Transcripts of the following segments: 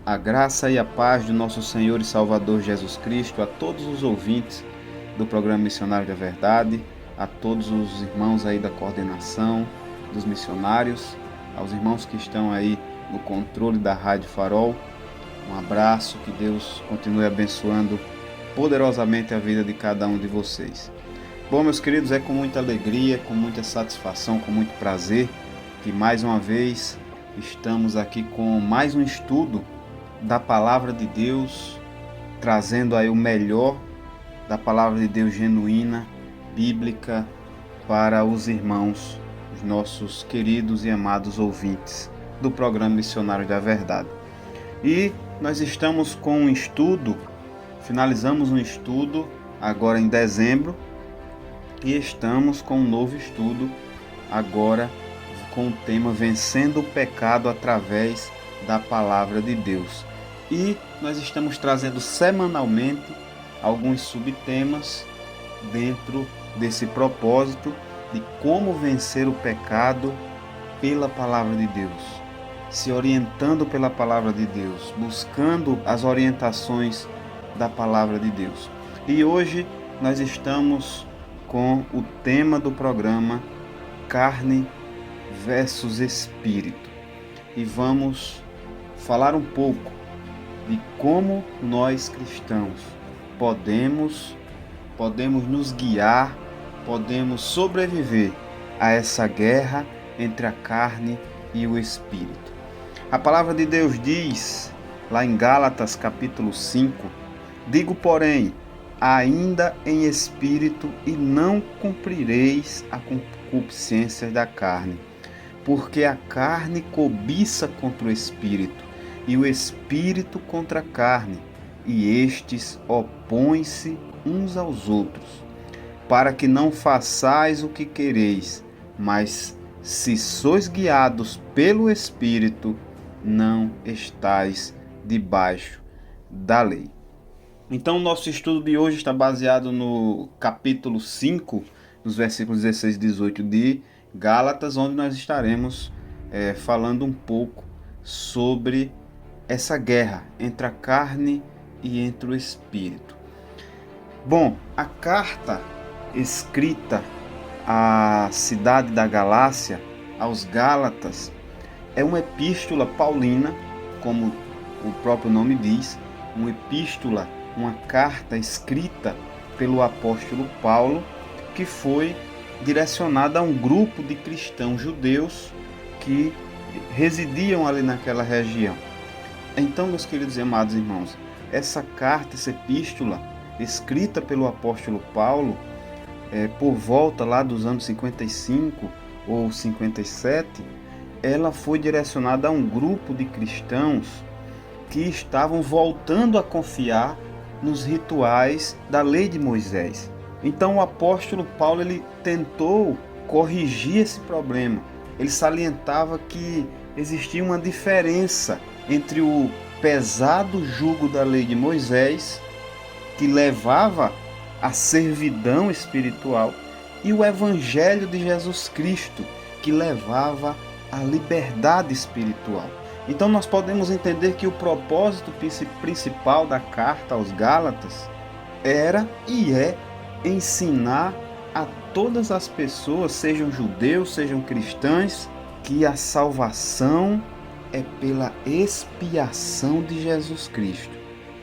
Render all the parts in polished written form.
A graça e a paz do nosso Senhor e Salvador Jesus Cristo a todos os ouvintes do programa Missionário da Verdade, a todos os irmãos aí da coordenação, dos missionários, aos irmãos que estão aí no controle da Rádio Farol. Um abraço, que Deus continue abençoando poderosamente a vida de cada um de vocês. Bom, meus queridos, é com muita alegria, com muita satisfação, com muito prazer que mais uma vez estamos aqui com mais um estudo da Palavra de Deus, trazendo aí o melhor da Palavra de Deus genuína, bíblica, para os irmãos, os nossos queridos e amados ouvintes do programa Missionário da Verdade. E nós estamos com um estudo, finalizamos um estudo agora em dezembro, e estamos com um novo estudo agora com o tema Vencendo o Pecado através da Palavra de Deus. E nós estamos trazendo semanalmente alguns subtemas dentro desse propósito de como vencer o pecado pela Palavra de Deus, se orientando pela Palavra de Deus, buscando as orientações da Palavra de Deus. E hoje nós estamos com o tema do programa Carne versus Espírito. E vamos falar um pouco de como nós cristãos podemos nos guiar, podemos sobreviver a essa guerra entre a carne e o Espírito. A palavra de Deus diz, lá em Gálatas capítulo 5, digo, porém, ainda em espírito, e não cumprireis a concupiscência da carne, porque a carne cobiça contra o espírito, e o espírito contra a carne, e estes opõem-se uns aos outros, para que não façais o que quereis, mas se sois guiados pelo espírito, não estais debaixo da lei. Então, nosso estudo de hoje está baseado no capítulo 5, dos versículos 16 e 18 de Gálatas, onde nós estaremos falando um pouco sobre essa guerra entre a carne e entre o espírito. Bom, a carta escrita à cidade da Galácia, aos Gálatas, é uma epístola paulina, como o próprio nome diz, uma epístola, uma carta escrita pelo apóstolo Paulo, que foi direcionada a um grupo de cristãos judeus que residiam ali naquela região. Então, meus queridos e amados irmãos, essa carta, essa epístola, escrita pelo apóstolo Paulo, por volta lá dos anos 55 ou 57, ela foi direcionada a um grupo de cristãos que estavam voltando a confiar nos rituais da lei de Moisés. Então o apóstolo Paulo ele tentou corrigir esse problema. Ele salientava que existia uma diferença entre o pesado jugo da lei de Moisés, que levava à servidão espiritual, e o evangelho de Jesus Cristo, que levava à liberdade espiritual. Então nós podemos entender que o propósito principal da carta aos Gálatas era e é ensinar a todas as pessoas, sejam judeus, sejam cristãos, que a salvação é pela expiação de Jesus Cristo.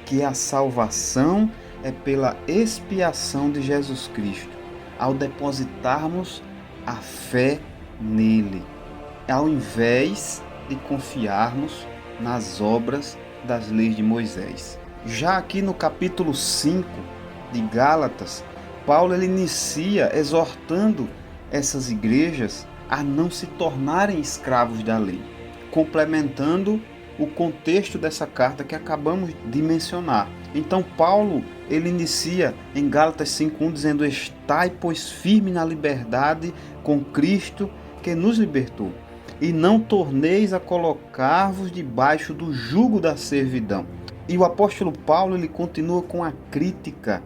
Que a salvação é pela expiação de Jesus Cristo, ao depositarmos a fé nele, ao invés de confiarmos nas obras das leis de Moisés. Já aqui no capítulo 5 de Gálatas, Paulo ele inicia exortando essas igrejas a não se tornarem escravos da lei, complementando o contexto dessa carta que acabamos de mencionar. Então Paulo ele inicia em Gálatas 5:1 dizendo: estai, pois, firme na liberdade com Cristo que nos libertou, e não torneis a colocar-vos debaixo do jugo da servidão. E o apóstolo Paulo ele continua com a crítica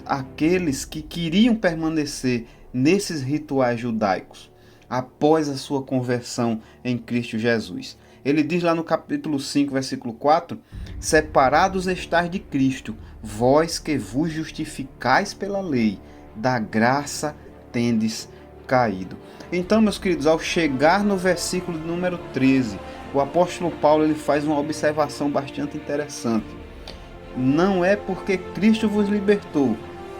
àqueles que queriam permanecer nesses rituais judaicos. após a sua conversão em Cristo Jesus. Ele diz lá no capítulo 5, versículo 4, separados estáis de Cristo, vós que vos justificais pela lei, da graça tendes caído. Então, meus queridos, ao chegar no versículo número 13, o apóstolo Paulo ele faz uma observação bastante interessante. Não é porque Cristo vos libertou,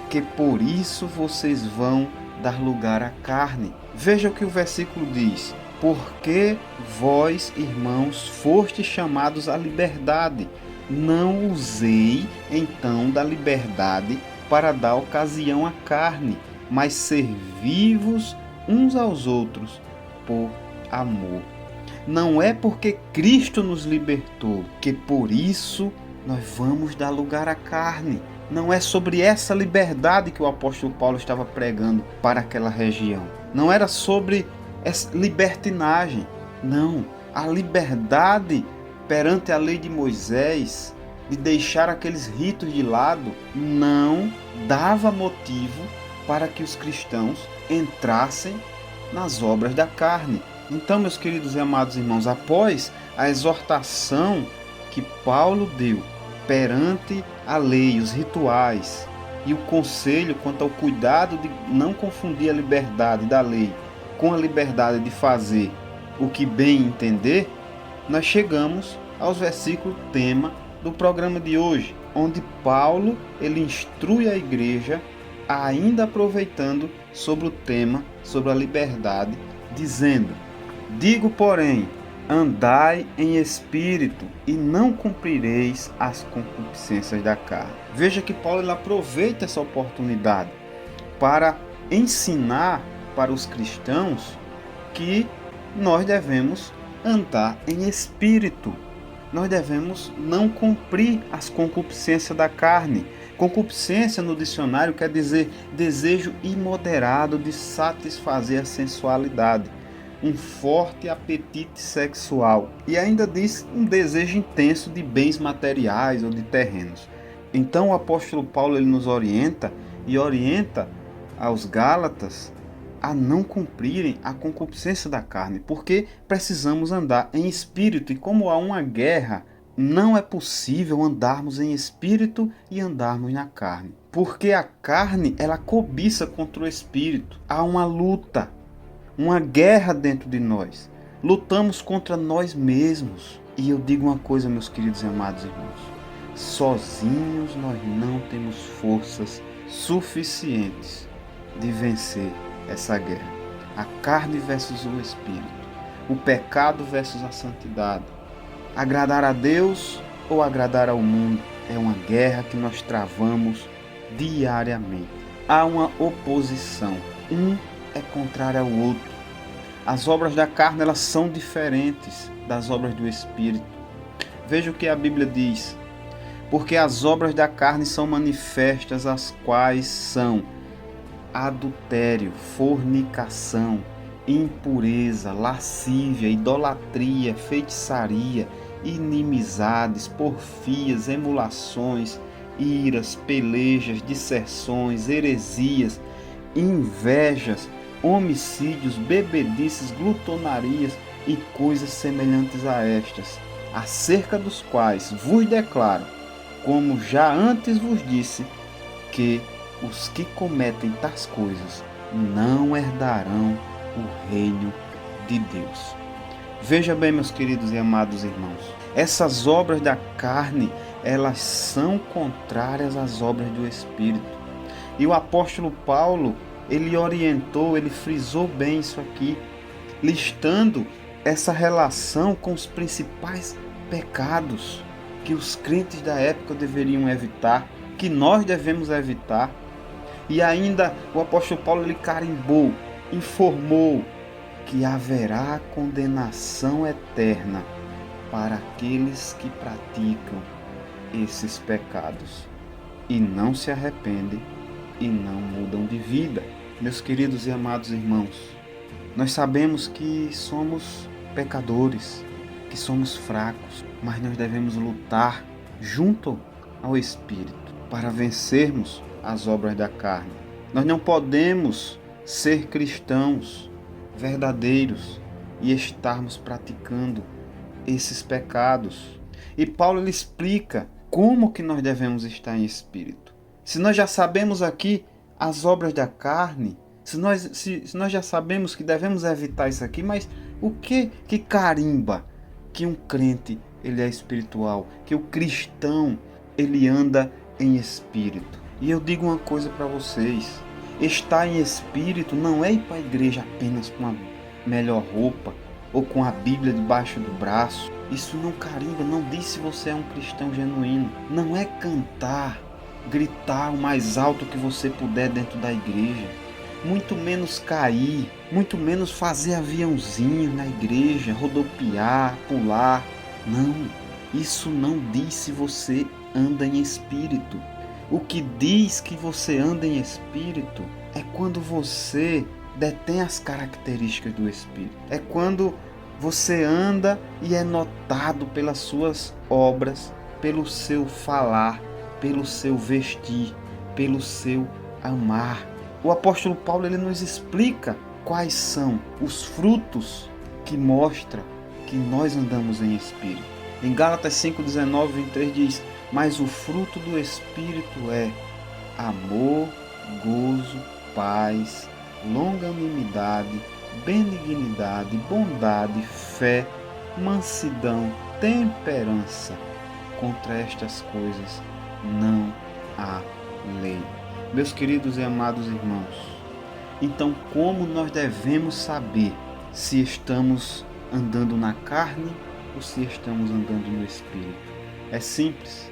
que por isso vocês vão dar lugar à carne. Veja o que o versículo diz. Porque vós, irmãos, fostes chamados à liberdade. Não usei, então, da liberdade para dar ocasião à carne, mas servi-vos uns aos outros por amor. Não é porque Cristo nos libertou que por isso nós vamos dar lugar à carne. Não é sobre essa liberdade que o apóstolo Paulo estava pregando para aquela região. Não era sobre essa libertinagem. Não. A liberdade perante a lei de Moisés, de deixar aqueles ritos de lado, não dava motivo para que os cristãos entrassem nas obras da carne. Então, meus queridos e amados irmãos, após a exortação que Paulo deu perante a lei, os rituais e o conselho quanto ao cuidado de não confundir a liberdade da lei com a liberdade de fazer o que bem entender, nós chegamos aos versículos tema do programa de hoje, onde Paulo ele instrui a igreja, ainda aproveitando sobre o tema, sobre a liberdade, dizendo: digo, porém, andai em espírito e não cumprireis as concupiscências da carne. Veja que Paulo ele aproveita essa oportunidade para ensinar para os cristãos que nós devemos andar em espírito. Nós devemos não cumprir as concupiscências da carne. Concupiscência no dicionário quer dizer desejo imoderado de satisfazer a sensualidade, um forte apetite sexual, e ainda diz um desejo intenso de bens materiais ou de terrenos. Então o apóstolo Paulo ele nos orienta e orienta aos Gálatas a não cumprirem a concupiscência da carne, porque precisamos andar em espírito, e como há uma guerra, não é possível andarmos em espírito e andarmos na carne, porque a carne ela cobiça contra o espírito. Há uma luta, uma guerra dentro de nós, lutamos contra nós mesmos. E eu digo uma coisa, meus queridos e amados irmãos, sozinhos nós não temos forças suficientes de vencer essa guerra. A carne versus o espírito, o pecado versus a santidade, agradar a Deus ou agradar ao mundo, é uma guerra que nós travamos diariamente. Há uma oposição, um é contrário ao outro. As obras da carne elas são diferentes das obras do espírito. Veja o que a Bíblia diz: porque as obras da carne são manifestas, as quais são adultério, fornicação, impureza, lascívia, idolatria, feitiçaria, inimizades, porfias, emulações, iras, pelejas, dissersões, heresias, invejas, homicídios, bebedices, glutonarias e coisas semelhantes a estas, acerca dos quais vos declaro, como já antes vos disse, que os que cometem tais coisas não herdarão o reino de Deus. Veja bem, meus queridos e amados irmãos, essas obras da carne, elas são contrárias às obras do Espírito. E o apóstolo Paulo, ele orientou, ele frisou bem isso aqui, listando essa relação com os principais pecados que os crentes da época deveriam evitar, que nós devemos evitar. E ainda o apóstolo Paulo ele carimbou, informou que haverá condenação eterna para aqueles que praticam esses pecados e não se arrependem e não mudam de vida. Meus queridos e amados irmãos, nós sabemos que somos pecadores, que somos fracos, mas nós devemos lutar junto ao Espírito para vencermos as obras da carne. Nós não podemos ser cristãos verdadeiros e estarmos praticando esses pecados. E Paulo ele explica como que nós devemos estar em espírito. Se nós já sabemos aqui as obras da carne, se nós já sabemos que devemos evitar isso aqui, mas o que carimba que um crente ele é espiritual, que o cristão ele anda em espírito? E eu digo uma coisa para vocês: estar em espírito não é ir para a igreja apenas com a melhor roupa ou com a Bíblia debaixo do braço. Isso não carimba, não diz se você é um cristão genuíno. Não é cantar, gritar o mais alto que você puder dentro da igreja, muito menos cair, muito menos fazer aviãozinho na igreja, rodopiar, pular. Não, isso não diz se você anda em espírito. O que diz que você anda em espírito é quando você detém as características do espírito. É quando você anda e é notado pelas suas obras, pelo seu falar, pelo seu vestir, pelo seu amar. O apóstolo Paulo ele nos explica quais são os frutos que mostram que nós andamos em espírito. Em Gálatas 5:19, 23 diz: mas o fruto do espírito é amor, gozo, paz, longanimidade, benignidade, bondade, fé, mansidão, temperança. Contra estas coisas não há lei. Meus queridos e amados irmãos, então como nós devemos saber se estamos andando na carne ou se estamos andando no espírito? É simples.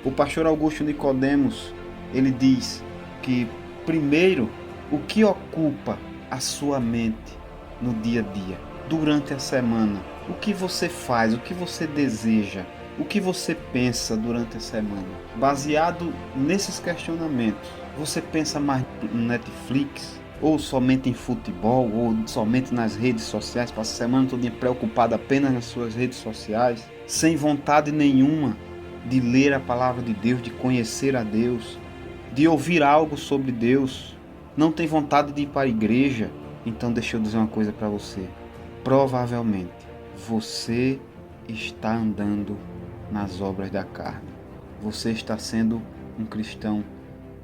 O pastor Augusto Nicodemos, ele diz que primeiro, o que ocupa a sua mente no dia a dia, durante a semana? O que você faz, o que você deseja, o que você pensa durante a semana? Baseado nesses questionamentos, você pensa mais no Netflix, ou somente em futebol, ou somente nas redes sociais, passa a semana toda preocupado apenas nas suas redes sociais, sem vontade nenhuma de ler a palavra de Deus, de conhecer a Deus, de ouvir algo sobre Deus, não tem vontade de ir para a igreja? Então deixa eu dizer uma coisa para você: provavelmente você está andando nas obras da carne. Você está sendo um cristão,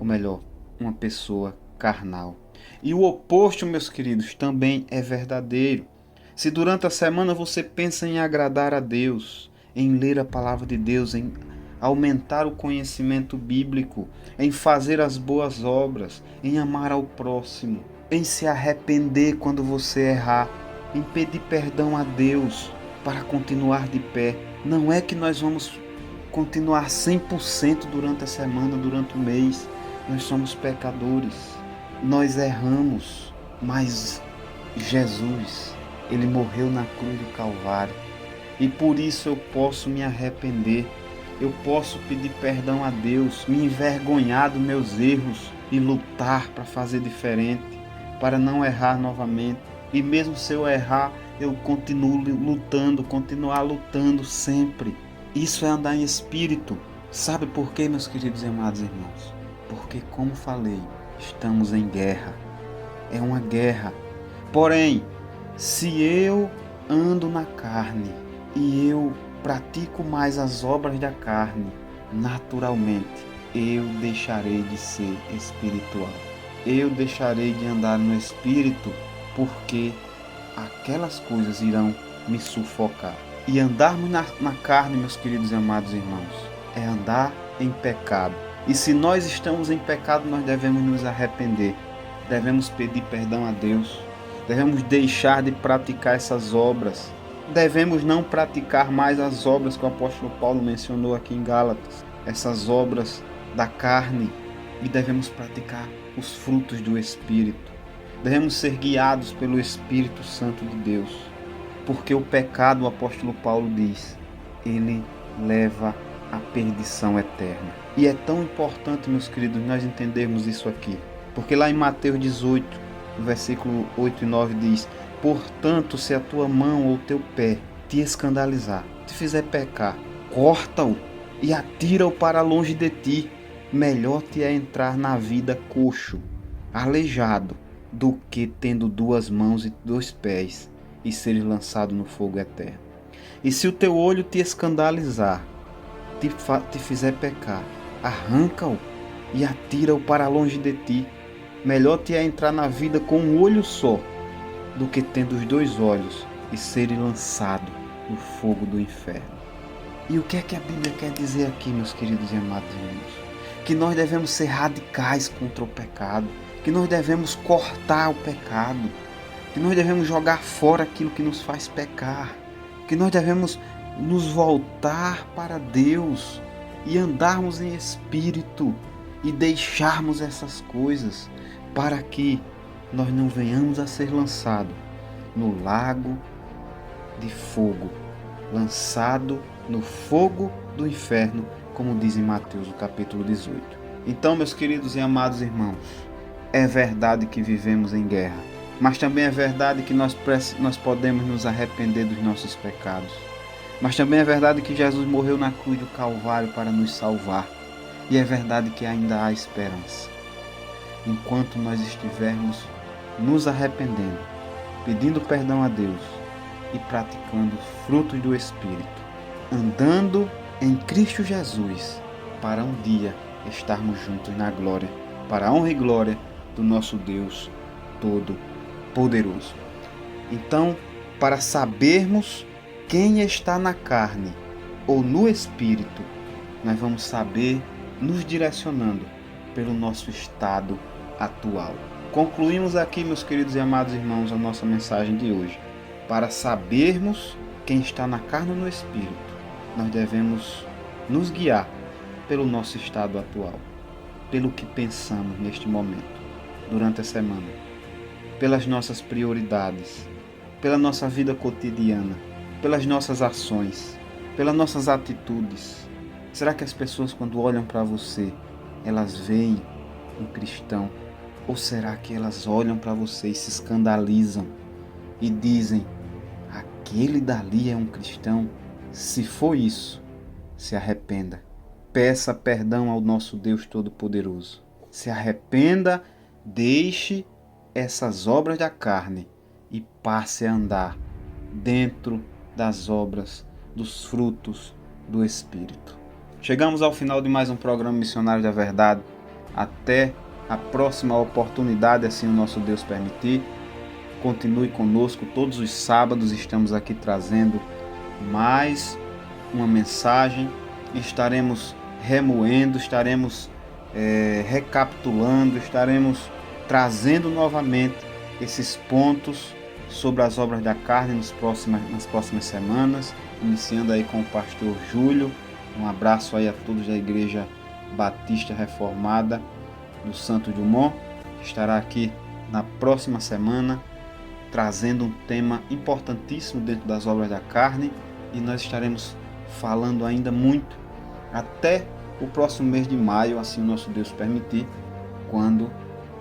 ou melhor, uma pessoa carnal. E o oposto, meus queridos, também é verdadeiro. Se durante a semana você pensa em agradar a Deus, em ler a palavra de Deus, em aumentar o conhecimento bíblico, em fazer as boas obras, em amar ao próximo, em se arrepender quando você errar, em pedir perdão a Deus para continuar de pé, não é que nós vamos continuar 100% durante a semana, durante o mês. Nós somos pecadores, nós erramos, mas Jesus, ele morreu na cruz do Calvário, e por isso eu posso me arrepender, eu posso pedir perdão a Deus, me envergonhar dos meus erros e lutar para fazer diferente, para não errar novamente. E mesmo se eu errar, eu continuo lutando, continuar lutando sempre. Isso é andar em espírito. Sabe por quê, meus queridos e amados irmãos? Porque, como falei, estamos em guerra. É uma guerra. Porém, se eu ando na carne e eu pratico mais as obras da carne, naturalmente eu deixarei de ser espiritual. Eu deixarei de andar no espírito, porque aquelas coisas irão me sufocar. E andarmos na carne, meus queridos e amados irmãos, é andar em pecado. E se nós estamos em pecado, nós devemos nos arrepender. Devemos pedir perdão a Deus. Devemos deixar de praticar essas obras. Devemos não praticar mais as obras que o apóstolo Paulo mencionou aqui em Gálatas. Essas obras da carne. E devemos praticar os frutos do Espírito. Devemos ser guiados pelo Espírito Santo de Deus. Porque o pecado, o apóstolo Paulo diz, ele leva à perdição eterna. E é tão importante, meus queridos, nós entendermos isso aqui. Porque lá em Mateus 18, no versículo 8 e 9 diz: portanto, se a tua mão ou teu pé te escandalizar, te fizer pecar, corta-o e atira-o para longe de ti. Melhor te é entrar na vida coxo, aleijado, do que tendo 2 mãos e 2 pés e seres lançado no fogo eterno. E se o teu olho te escandalizar, te fizer pecar, arranca-o e atira-o para longe de ti. Melhor te é entrar na vida com um olho só, do que tendo os 2 olhos e ser lançado no fogo do inferno. E o que é que a Bíblia quer dizer aqui, meus queridos e amados irmãos? Que nós devemos ser radicais contra o pecado, que nós devemos cortar o pecado, que nós devemos jogar fora aquilo que nos faz pecar, que nós devemos nos voltar para Deus e andarmos em espírito e deixarmos essas coisas para que nós não venhamos a ser lançados no lago de fogo, lançado no fogo do inferno, como diz em Mateus, no capítulo 18. Então, meus queridos e amados irmãos, é verdade que vivemos em guerra, mas também é verdade que nós podemos nos arrepender dos nossos pecados. Mas também é verdade que Jesus morreu na cruz do Calvário para nos salvar. E é verdade que ainda há esperança. Enquanto nós estivermos nos arrependendo, pedindo perdão a Deus e praticando os frutos do Espírito, andando em Cristo Jesus, para um dia estarmos juntos na glória, para a honra e glória do nosso Deus Todo-Poderoso. Então, para sabermos quem está na carne ou no Espírito, nós vamos saber nos direcionando pelo nosso estado atual. Concluímos aqui, meus queridos e amados irmãos, a nossa mensagem de hoje. Para sabermos quem está na carne ou no Espírito, nós devemos nos guiar pelo nosso estado atual, pelo que pensamos neste momento, durante a semana, pelas nossas prioridades, pela nossa vida cotidiana, pelas nossas ações, pelas nossas atitudes. Será que as pessoas, quando olham para você, elas veem um cristão? Ou será que elas olham para você e se escandalizam e dizem: aquele dali é um cristão? Se for isso, se arrependa. Peça perdão ao nosso Deus Todo-Poderoso. Se arrependa, deixe essas obras da carne e passe a andar dentro das obras, dos frutos do Espírito. Chegamos ao final de mais um programa Missionário da Verdade. Até a próxima oportunidade, assim o nosso Deus permitir. Continue conosco, todos os sábados estamos aqui trazendo mais uma mensagem. Estaremos remoendo, estaremos recapitulando, estaremos trazendo novamente esses pontos sobre as obras da carne nas próximas semanas, iniciando aí com o pastor Júlio. Um abraço aí a todos da Igreja Batista Reformada do Santos Dumont, que estará aqui na próxima semana, trazendo um tema importantíssimo dentro das obras da carne, e nós estaremos falando ainda muito até o próximo mês de maio, assim o nosso Deus permitir, quando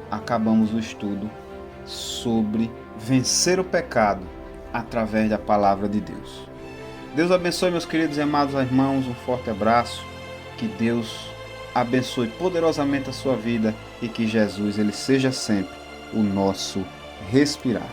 acabamos o estudo sobre vencer o pecado através da palavra de Deus. Deus abençoe, meus queridos e amados irmãos, um forte abraço, que Deus abençoe poderosamente a sua vida e que Jesus ele seja sempre o nosso respirar.